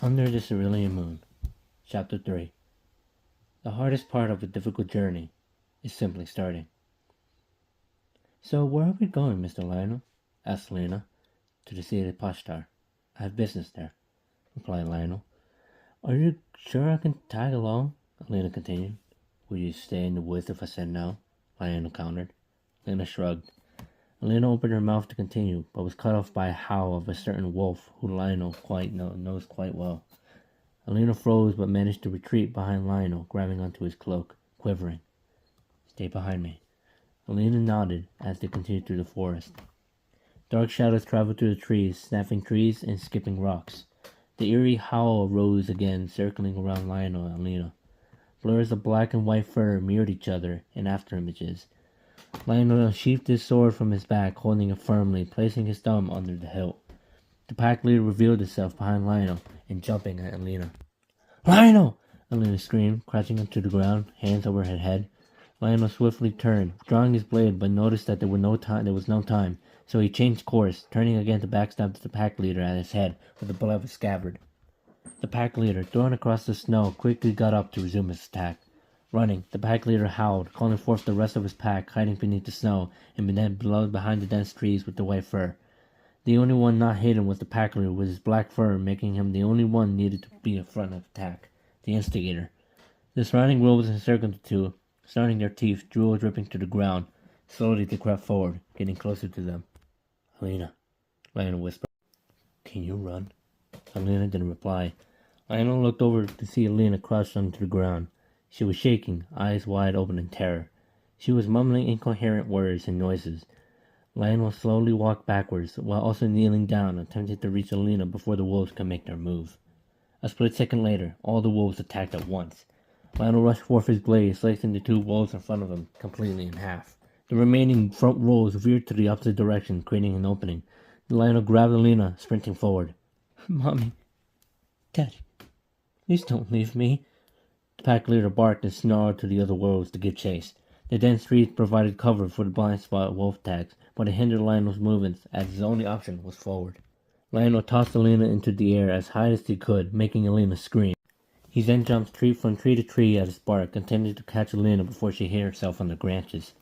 Under the Cerulean Moon, Chapter 3. The hardest part of a difficult journey is simply starting. So, where are we going, Mr. Lionel? Asked Lena. To the city of Pashtar. I have business there, replied Lionel. Are you sure I can tag along? Lena continued. Will you stay in the woods if I said no? Lionel countered. Lena shrugged. Lena opened her mouth to continue, but was cut off by a howl of a certain wolf who Lionel knows quite well. Alina froze but managed to retreat behind Lionel, grabbing onto his cloak, quivering. Stay behind me. Alina nodded as they continued through the forest. Dark shadows traveled through the trees, snapping trees and skipping rocks. The eerie howl arose again, circling around Lionel and Alina. Blurs of black and white fur mirrored each other in afterimages. Lionel unsheathed his sword from his back, holding it firmly, placing his thumb under the hilt. The pack leader revealed itself behind Lionel and jumping at Alina. Lionel! Alina screamed, crouching onto the ground, hands over her head. Lionel swiftly turned, drawing his blade, but noticed that there was no time, so he changed course, turning again to backstab the pack leader at his head with the butt of his scabbard. The pack leader, thrown across the snow, quickly got up to resume his attack. Running, the pack leader howled, calling forth the rest of his pack, hiding beneath the snow and behind the dense trees with the white fur. The only one not hidden was the pack leader with his black fur, making him the only one needed to be in front of attack, the instigator. The surrounding wolves encircled the two, starting their teeth, drool dripping to the ground. Slowly they crept forward, getting closer to them. Alina, Lionel whispered. Can you run? Alina didn't reply. Lionel looked over to see Alina crouched onto the ground. She was shaking, eyes wide open in terror. She was mumbling incoherent words and noises. Lionel slowly walked backwards, while also kneeling down, attempting to reach Alina before the wolves could make their move. A split second later, all the wolves attacked at once. Lionel rushed forth his blade, slicing the two wolves in front of him completely in half. The remaining front wolves veered to the opposite direction, creating an opening. Lionel grabbed Alina, sprinting forward. Mommy, Daddy, please don't leave me. The pack leader barked and snarled to the other wolves to give chase. The dense trees provided cover for the blind spot wolf tags, but it hindered Lionel's movements, as his only option was forward. Lionel tossed Alina into the air as high as he could, making Alina scream. He then jumped from tree to tree at his bark, intending to catch Alina before she hit herself on the branches.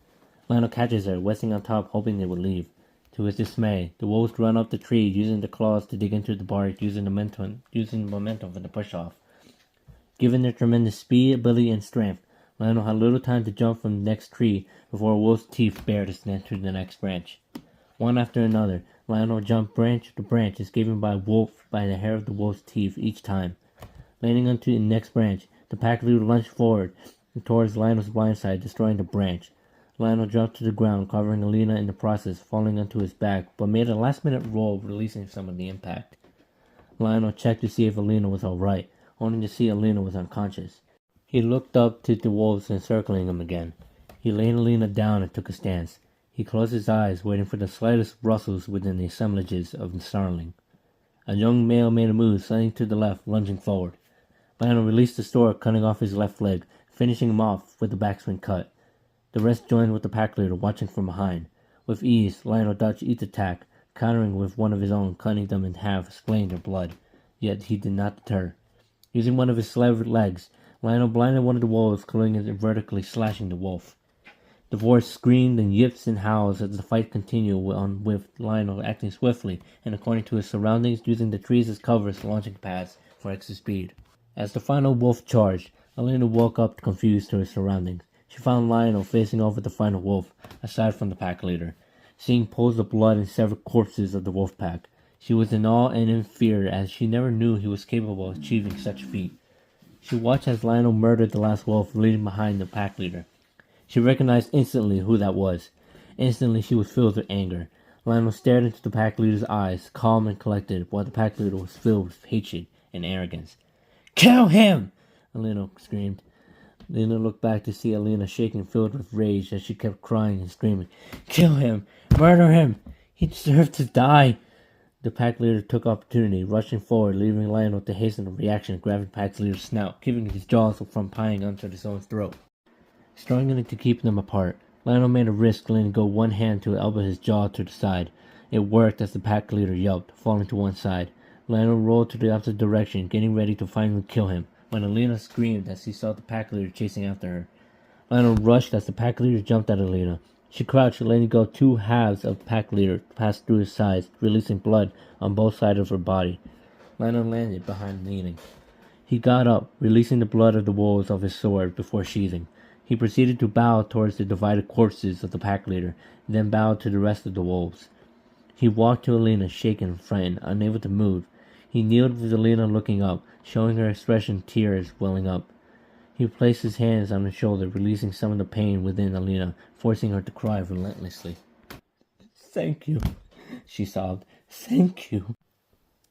Lionel catches her, resting on top, hoping they would leave. To his dismay, the wolves run up the tree, using their claws to dig into the bark, using the momentum for the push-off. Given their tremendous speed, ability, and strength, Lionel had little time to jump from the next tree before a wolf's teeth bared to enter the next branch. One after another, Lionel jumped branch to branch, escaping by the hair of the wolf's teeth each time. Landing onto the next branch, the pack leader lunged forward towards Lionel's blind side, destroying the branch. Lionel dropped to the ground, covering Alina in the process, falling onto his back, but made a last-minute roll, releasing some of the impact. Lionel checked to see if Alina was all right, only to see Alina was unconscious. He looked up to the wolves encircling him again. He laid Alina down and took a stance. He closed his eyes, waiting for the slightest rustles within the assemblages of the starling. A young male made a move, sliding to the left, lunging forward. Lionel released the sword, cutting off his left leg, finishing him off with a backswing cut. The rest joined with the pack leader, watching from behind. With ease, Lionel dodged each attack, countering with one of his own, cutting them in half, splaying their blood. Yet he did not deter. Using one of his severed legs, Lionel blinded one of the wolves, killing it and vertically slashing the wolf. The voice screamed and yips and howls as the fight continued on, with Lionel acting swiftly and according to his surroundings, using the trees as covers, launching pads for extra speed. As the final wolf charged, Alina woke up confused to her surroundings. She found Lionel facing off with the final wolf, aside from the pack leader, seeing pools of blood and severed corpses of the wolf pack. She was in awe and in fear, as she never knew he was capable of achieving such a feat. She watched as Lionel murdered the last wolf, leaving behind the pack leader. She recognized instantly who that was. Instantly she was filled with anger. Lionel stared into the pack leader's eyes, calm and collected, while the pack leader was filled with hatred and arrogance. Kill him! Alina screamed. Lena looked back to see Alina shaking, filled with rage, as she kept crying and screaming. Kill him! Murder him! He deserved to die! The pack leader took opportunity, rushing forward, leaving Lionel to hasten the reaction, grabbing pack leader's snout, keeping his jaws from prying onto his own throat. Struggling to keep them apart, Lionel made a risk, letting go one hand to elbow his jaw to the side. It worked as the pack leader yelped, falling to one side. Lionel rolled to the opposite direction, getting ready to finally kill him, when Alina screamed as she saw the pack leader chasing after her. Lionel rushed as the pack leader jumped at Alina. She crouched, letting go 2 halves of pack leader pass through his sides, releasing blood on both sides of her body. Lionel landed behind leaning. He got up, releasing the blood of the wolves of his sword before sheathing. He proceeded to bow towards the divided corpses of the pack leader, then bowed to the rest of the wolves. He walked to Alina, shaken and frightened, unable to move. He kneeled with Alina looking up, showing her expression tears welling up. He placed his hands on her shoulder, releasing some of the pain within Alina, forcing her to cry relentlessly. "Thank you," she sobbed. "Thank you."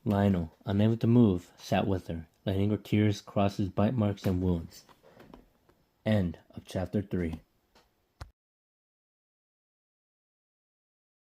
Lionel, unable to move, sat with her, letting her tears cross his bite marks and wounds. End of chapter 3.